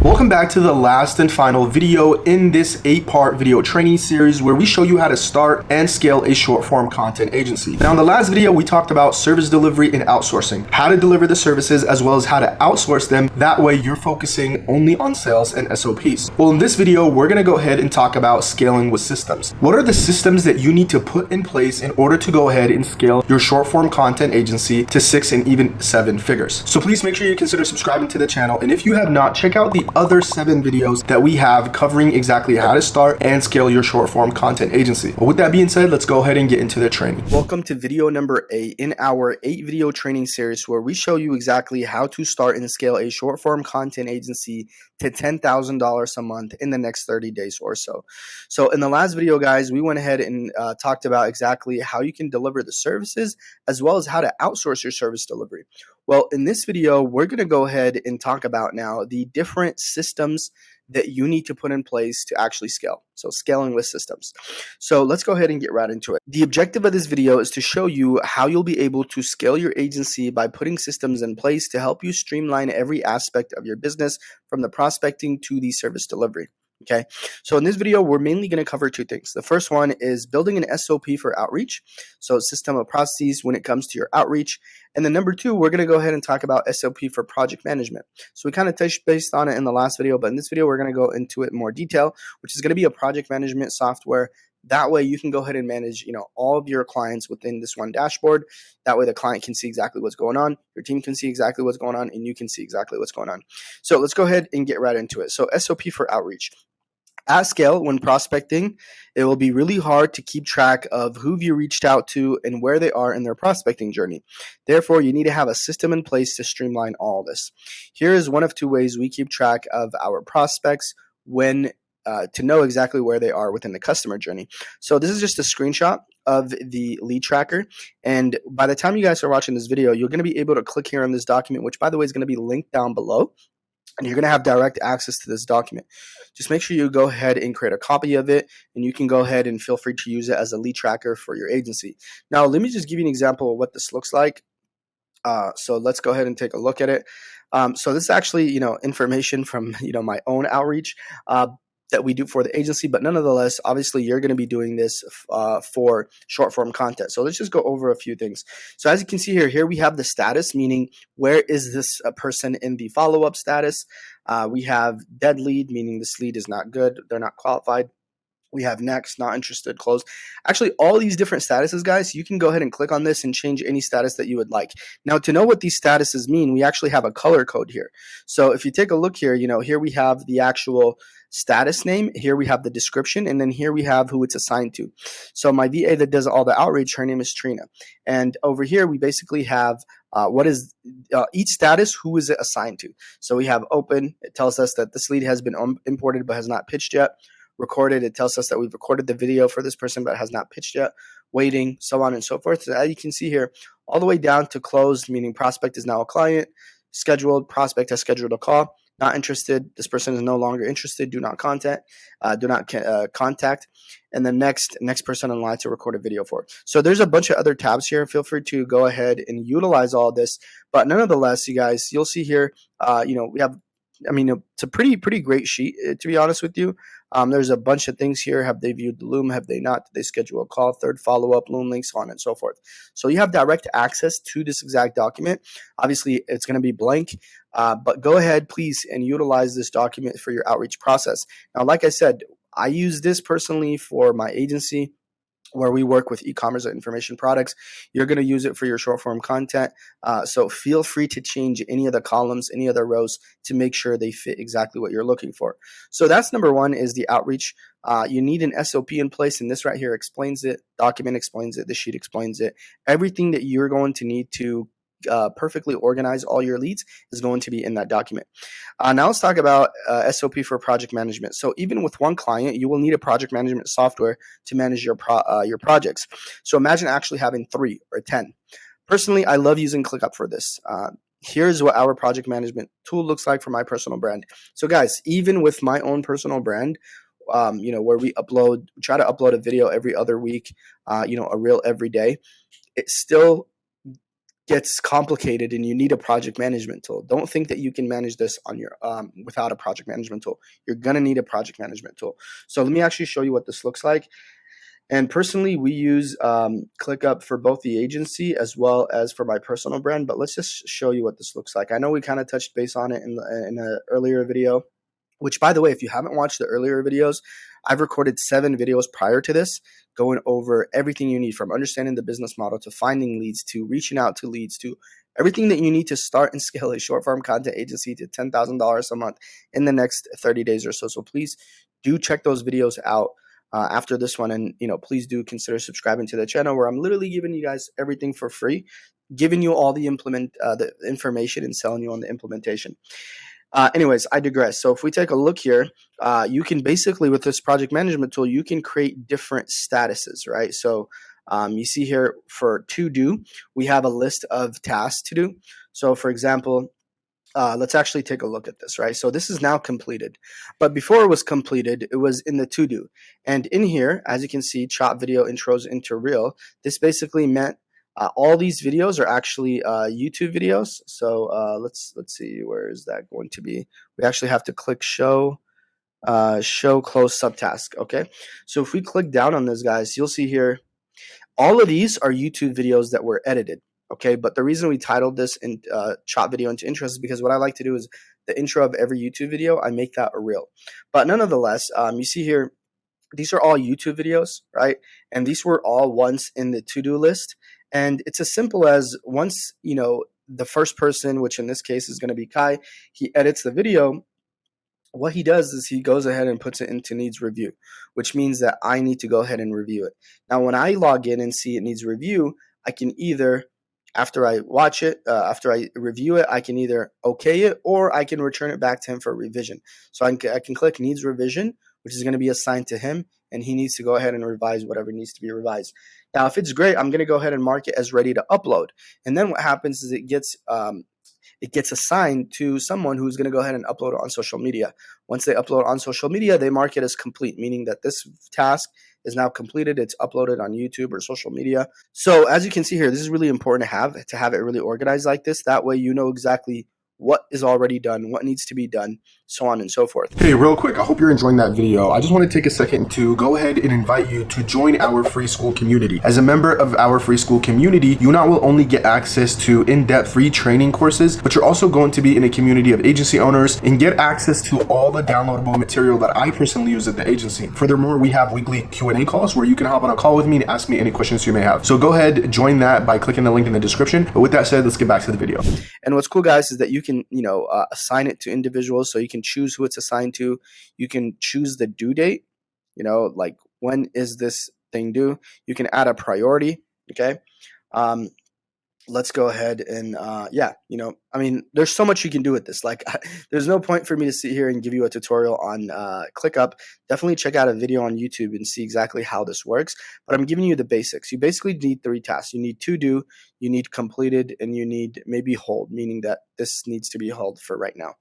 Welcome back to the last and final video in this 8-part video training series where we show you how to start and scale a short form content agency. Now in the last video, we talked about service delivery and outsourcing, how to deliver the services as well as how to outsource them. That way you're focusing only on sales and SOPs. Well, in this video, we're gonna go ahead and talk about scaling with systems. What are the systems that you need to put in place in order to go ahead and scale your short form content agency to 6 and even 7 figures? So please make sure you consider subscribing to the channel. And if you have not, check out the other 7 videos that we have covering exactly how to start and scale your short form content agency. But with that being said, let's go ahead and get into the training. Welcome to video number 8 in our 8 video training series where we show you exactly how to start and scale a short form content agency to $10,000 a month in the next 30 days or so. So in the last video, guys, we went ahead and talked about exactly how you can deliver the services as well as how to outsource your service delivery. Well, in this video, we're going to go ahead and talk about now the different systems that you need to put in place to actually scale. So scaling with systems. So let's go ahead and get right into it. The objective of this video is to show you how you'll be able to scale your agency by putting systems in place to help you streamline every aspect of your business from the prospecting to the service delivery. Okay, so in this video, we're mainly going to cover 2 things. The first one is building an SOP for outreach, so a system of processes when it comes to your outreach. And then number 2, we're going to go ahead and talk about SOP for project management. So we kind of touched base on it in the last video, but in this video, we're going to go into it in more detail, which is going to be a project management software. That way you can go ahead and manage, all of your clients within this one dashboard. That way the client can see exactly what's going on, your team can see exactly what's going on, and you can see exactly what's going on. So let's go ahead and get right into it. So SOP for outreach. At scale, when prospecting, it will be really hard to keep track of who you reached out to and where they are in their prospecting journey. Therefore, you need to have a system in place to streamline all this. Here is one of 2 ways we keep track of our prospects when to know exactly where they are within the customer journey. So this is just a screenshot of the lead tracker. And by the time you guys are watching this video, you're going to be able to click here on this document, which by the way is going to be linked down below. And you're going to have direct access to this document. Just make sure you go ahead and create a copy of it, and you can go ahead and feel free to use it as a lead tracker for your agency. Now, let me just give you an example of what this looks like. So let's go ahead and take a look at it. So this is actually, information from, my own outreach that we do for the agency, but nonetheless, obviously you're going to be doing this for short form content. So let's just go over a few things. So as you can see here we have the status, meaning where is this person in the follow-up status. We have dead lead, meaning this lead is not good, they're not qualified. We have next, not interested, closed. Actually, all these different statuses, guys, you can go ahead and click on this and change any status that you would like. Now, to know what these statuses mean, we actually have a color code here. So if you take a look here, here we have the actual status name, here we have the description, and then here we have who it's assigned to. So my VA that does all the outreach, her name is Trina. And over here, we basically have what is each status, who is it assigned to. So we have open, it tells us that this lead has been imported but has not pitched yet. Recorded, it tells us that we've recorded the video for this person but has not pitched yet. Waiting, so on and so forth. So as you can see here, all the way down to closed, meaning prospect is now a client. Scheduled, prospect has scheduled a call. Not interested, this person is no longer interested. Do not contact. Contact. And the next person in line to record a video for. So there's a bunch of other tabs here. Feel free to go ahead and utilize all this. But nonetheless, you guys, you'll see here, we have. It's a pretty great sheet, to be honest with you. There's a bunch of things here. Have they viewed the Loom? Have they not? Did they schedule a call? Third follow-up, Loom links, so on and so forth. So you have direct access to this exact document. Obviously, it's going to be blank, but go ahead, please, and utilize this document for your outreach process. Now, like I said, I use this personally for my agency, where we work with e-commerce and information products. You're going to use it for your short form content. So feel free to change any of the columns, any of the rows to make sure they fit exactly what you're looking for. So that's number 1 is the outreach. You need an SOP in place, and this right here explains it. Document explains it. The sheet explains it. Everything that you're going to need to perfectly organize all your leads is going to be in that document. Now let's talk about SOP for project management. So even with one client, you will need a project management software to manage your projects. So imagine actually having 3 or 10. Personally, I love using ClickUp for this. Here's what our project management tool looks like for my personal brand. So guys, even with my own personal brand, where we try to upload a video every other week, a reel every day, it's still gets complicated and you need a project management tool. Don't think that you can manage this on your without a project management tool. You're gonna need a project management tool. So let me actually show you what this looks like. And personally, we use ClickUp for both the agency as well as for my personal brand. But let's just show you what this looks like. I know we kind of touched base on it in an earlier video, which, by the way, if you haven't watched the earlier videos, I've recorded 7 videos prior to this going over everything you need, from understanding the business model to finding leads to reaching out to leads to everything that you need to start and scale a short form content agency to $10,000 a month in the next 30 days or so. So please do check those videos out after this one, and please do consider subscribing to the channel, where I'm literally giving you guys everything for free, giving you all the information and selling you on the implementation. Anyways, I digress. So if we take a look here, you can basically, with this project management tool, you can create different statuses, right? So you see here for to do, we have a list of tasks to do. So for example, let's actually take a look at this, right? So this is now completed, but before it was completed, it was in the to do. And in here, as you can see, chop video intros into reel. This basically meant all these videos are actually YouTube videos. So let's see, where is that going to be? We actually have to click show close subtask. Okay, so if we click down on this, guys, you'll see here all of these are YouTube videos that were edited. Okay, but the reason we titled this in chop video into intros is because what I like to do is the intro of every YouTube video, I make that a reel. But nonetheless, you see here, these are all YouTube videos, right? And these were all once in the to-do list. And it's as simple as once, the first person, which in this case is going to be Kai, he edits the video. What he does is he goes ahead and puts it into needs review, which means that I need to go ahead and review it. Now, when I log in and see it needs review, I can either, after I watch it, after I review it, I can either okay it or I can return it back to him for revision. So I can click needs revision, which is going to be assigned to him, and he needs to go ahead and revise whatever needs to be revised. Now, if it's great, I'm going to go ahead and mark it as ready to upload. And then what happens is it gets assigned to someone who's going to go ahead and upload it on social media. Once they upload on social media, they mark it as complete, meaning that this task is now completed. It's uploaded on YouTube or social media. So as you can see here, this is really important to have it really organized like this. That way you know exactly what is already done, what needs to be done, so on and so forth. Hey, real quick, I hope you're enjoying that video. I just want to take a second to go ahead and invite you to join our free Skool community. As a member of our free Skool community, you not will only get access to in-depth free training courses, but you're also going to be in a community of agency owners and get access to all the downloadable material that I personally use at the agency. Furthermore, we have weekly Q&A calls where you can hop on a call with me and ask me any questions you may have. So go ahead, join that by clicking the link in the description. But with that said, let's get back to the video. And what's cool, guys, is that you can, assign it to individuals. So you can choose who it's assigned to. You can choose the due date, like when is this thing due? You can add a priority. Okay. Let's go ahead and, there's so much you can do with this. Like, there's no point for me to sit here and give you a tutorial on ClickUp. Definitely check out a video on YouTube and see exactly how this works. But I'm giving you the basics. You basically need 3 tasks. You need to do, you need completed, and you need maybe hold, meaning that this needs to be held for right now.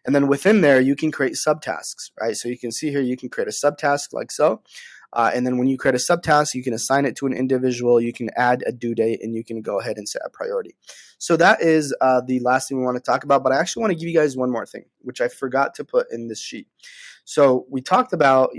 And then within there, you can create subtasks, right? So you can see here, you can create a subtask like so. And then when you create a subtask, you can assign it to an individual, you can add a due date, and you can go ahead and set a priority. So that is the last thing we want to talk about, but I actually want to give you guys one more thing, which I forgot to put in this sheet. So we talked about,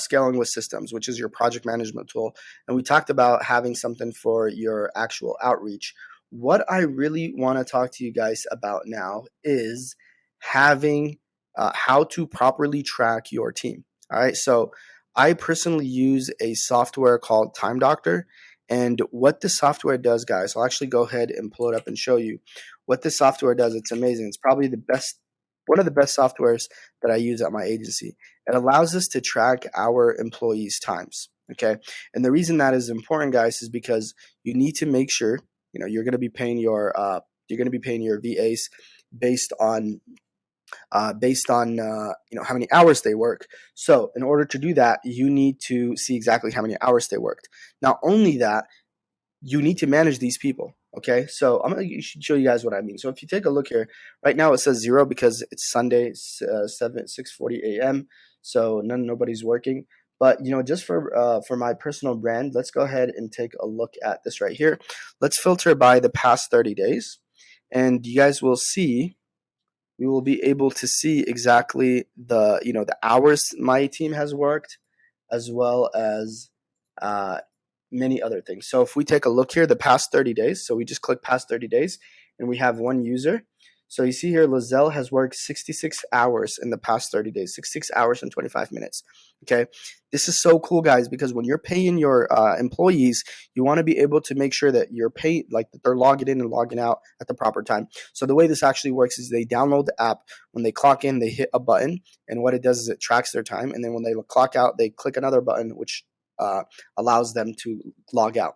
scaling with systems, which is your project management tool, and we talked about having something for your actual outreach. What I really want to talk to you guys about now is having how to properly track your team. All right, so I personally use a software called Time Doctor, and what the software does, guys, I'll actually go ahead and pull it up and show you what this software does. It's amazing. It's probably one of the best softwares that I use at my agency. It allows us to track our employees' times. Okay, and the reason that is important, guys, is because you need to make sure you're going to be paying your VAs based on how many hours they work. So in order to do that, you need to see exactly how many hours they worked. Not only that, you need to manage these people. Okay, so I'm going to show you guys what I mean. So if you take a look here, right now it says 0 because it's Sunday, 6:40 a.m. So nobody's working. But just for my personal brand, let's go ahead and take a look at this right here. Let's filter by the past 30 days, and you guys will see. We will be able to see exactly the hours my team has worked, as well as uh, many other things. So if we take a look here, the past 30 days, so we just click past 30 days and we have one user. So you see here, Lizelle has worked 66 hours in the past 30 days, 66 hours and 25 minutes. Okay. This is so cool, guys, because when you're paying your employees, you want to be able to make sure that you're paid, like that they're logging in and logging out at the proper time. So the way this actually works is they download the app. When they clock in, they hit a button, and what it does is it tracks their time. And then when they clock out, they click another button, which allows them to log out.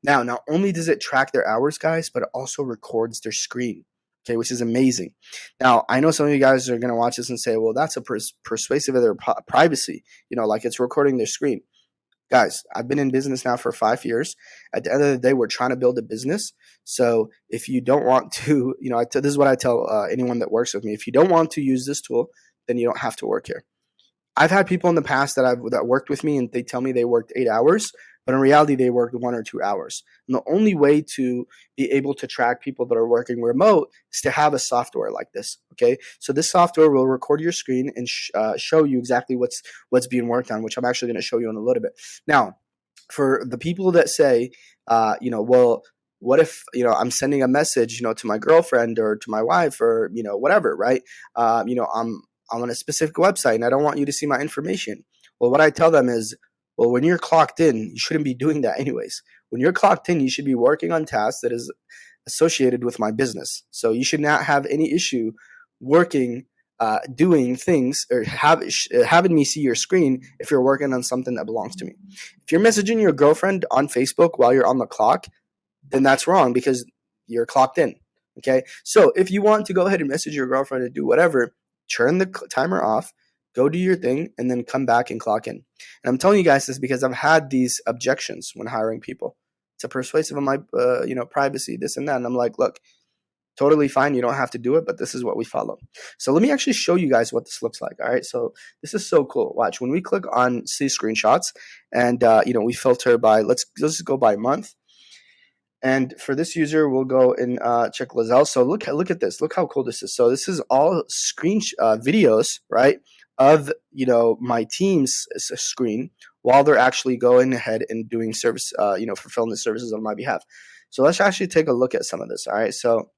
Now, not only does it track their hours, guys, but it also records their screen. Okay, which is amazing. Now, I know some of you guys are going to watch this and say, well, that's a persuasive of their privacy, like it's recording their screen. Guys, I've been in business now for 5 years. At the end of the day, we're trying to build a business. So if you don't want to, this is what I tell anyone that works with me. If you don't want to use this tool, then you don't have to work here. I've had people in the past that worked with me and they tell me they worked 8 hours, but in reality they worked 1 or 2 hours. And the only way to be able to track people that are working remote is to have a software like this. Okay, so this software will record your screen and show you exactly what's being worked on, which I'm actually going to show you in a little bit. Now, for the people that say, well, what if I'm sending a message to my girlfriend or to my wife or whatever, right? I'm on a specific website and I don't want you to see my information. Well, what I tell them is, well, when you're clocked in, you shouldn't be doing that anyways. When you're clocked in, you should be working on tasks that is associated with my business. So you should not have any issue working, doing things or having me see your screen if you're working on something that belongs to me. If you're messaging your girlfriend on Facebook while you're on the clock, then that's wrong because you're clocked in. Okay. So if you want to go ahead and message your girlfriend to do whatever, turn the timer off, go do your thing, and then come back and clock in. And I'm telling you guys this because I've had these objections when hiring people. It's a persuasive of my, privacy, this and that. And I'm like, look, totally fine. You don't have to do it, but this is what we follow. So let me actually show you guys what this looks like. All right. So this is so cool. Watch. When we click on see screenshots and, we filter by, let's just go by month. And for this user, we'll go and check Lizelle. So look at this. Look how cool this is. So this is all screen videos, right, of my team's screen while they're actually going ahead and doing service, fulfilling the services on my behalf. So let's actually take a look at some of this. All right. So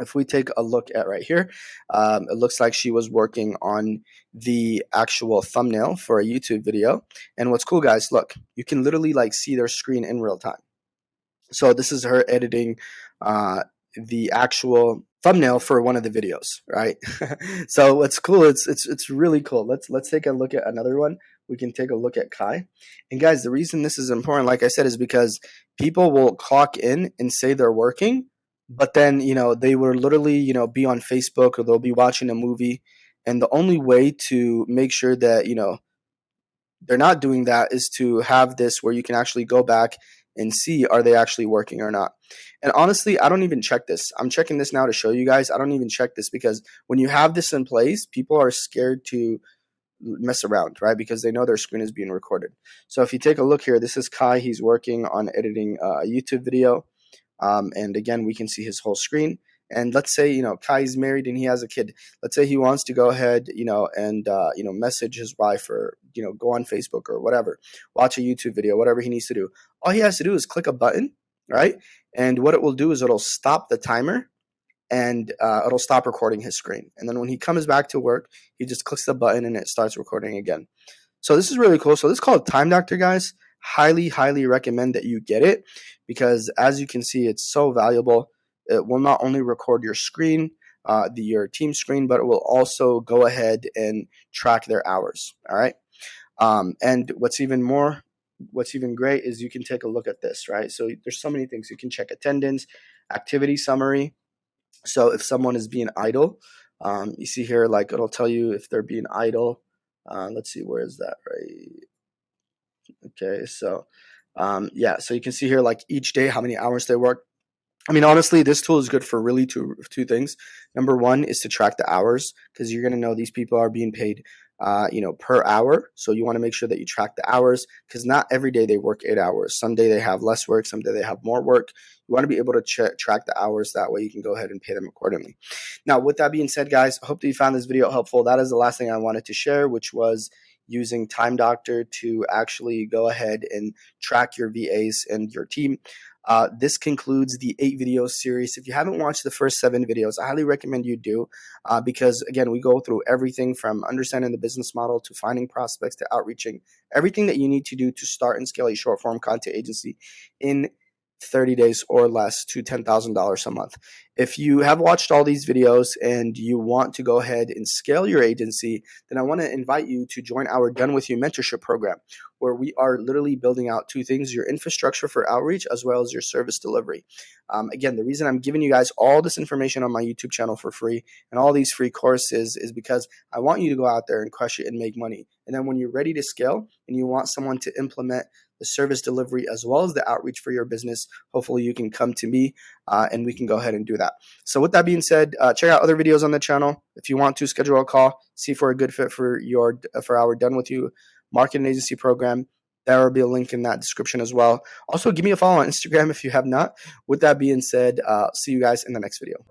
if we take a look at right here, it looks like she was working on the actual thumbnail for a YouTube video. And what's cool, guys, look, you can literally see their screen in real time. So this is her editing the actual thumbnail for one of the videos, right? So what's cool, it's really cool. Let's take a look at another one. We can take a look at Kai. And guys, the reason this is important, like I said, is because people will clock in and say they're working, but then they will literally be on Facebook or they'll be watching a movie. And the only way to make sure that they're not doing that is to have this where you can actually go back and see, are they actually working or not? And honestly, I don't even check this. I'm checking this now to show you guys. I don't even check this because when you have this in place, people are scared to mess around, right? Because they know their screen is being recorded. So if you take a look here, this is Kai. He's working on editing a YouTube video. And again, we can see his whole screen. And let's say, Kai's married and he has a kid. Let's say he wants to go ahead, and, message his wife or, go on Facebook or whatever, watch a YouTube video, whatever he needs to do. All he has to do is click a button, right? And what it will do is it'll stop the timer and it'll stop recording his screen. And then when he comes back to work, he just clicks the button and it starts recording again. So this is really cool. So this is called Time Doctor, guys. Highly, highly recommend that you get it because as you can see, it's so valuable. It will not only record your screen, your team screen, but it will also go ahead and track their hours. All right. And what's even great is you can take a look at this, right? So there's so many things. You can check attendance, activity summary. So if someone is being idle, you see here, it'll tell you if they're being idle. Let's see, where is that, right? Okay. So, so you can see here, each day, how many hours they work. I mean, honestly, this tool is good for really two things. Number one is to track the hours because you're going to know these people are being paid per hour. So you want to make sure that you track the hours, because not every day they work 8 hours. Some day they have less work, some day they have more work. You want to be able to track the hours. That way you can go ahead and pay them accordingly. Now, with that being said, guys, I hope that you found this video helpful. That is the last thing I wanted to share, which was using Time Doctor to actually go ahead and track your VAs and your team. This concludes the 8 video series. If you haven't watched the first 7 videos, I highly recommend you do, because again, we go through everything from understanding the business model to finding prospects to outreaching, everything that you need to do to start and scale a short form content agency in 30 days or less to $10,000 a month. If you have watched all these videos and you want to go ahead and scale your agency, then I want to invite you to join our Done With You mentorship program, where we are literally building out 2 things: your infrastructure for outreach as well as your service delivery. Again, the reason I'm giving you guys all this information on my YouTube channel for free and all these free courses is because I want you to go out there and crush it and make money. And then when you're ready to scale and you want someone to implement the service delivery as well as the outreach for your business, hopefully you can come to me and we can go ahead and do that. So with that being said, check out other videos on the channel. If you want to schedule a call, see if we're a good fit for our Done With You marketing agency program, there will be a link in that description as well. Also, give me a follow on Instagram if you have not. With that being said, see you guys in the next video.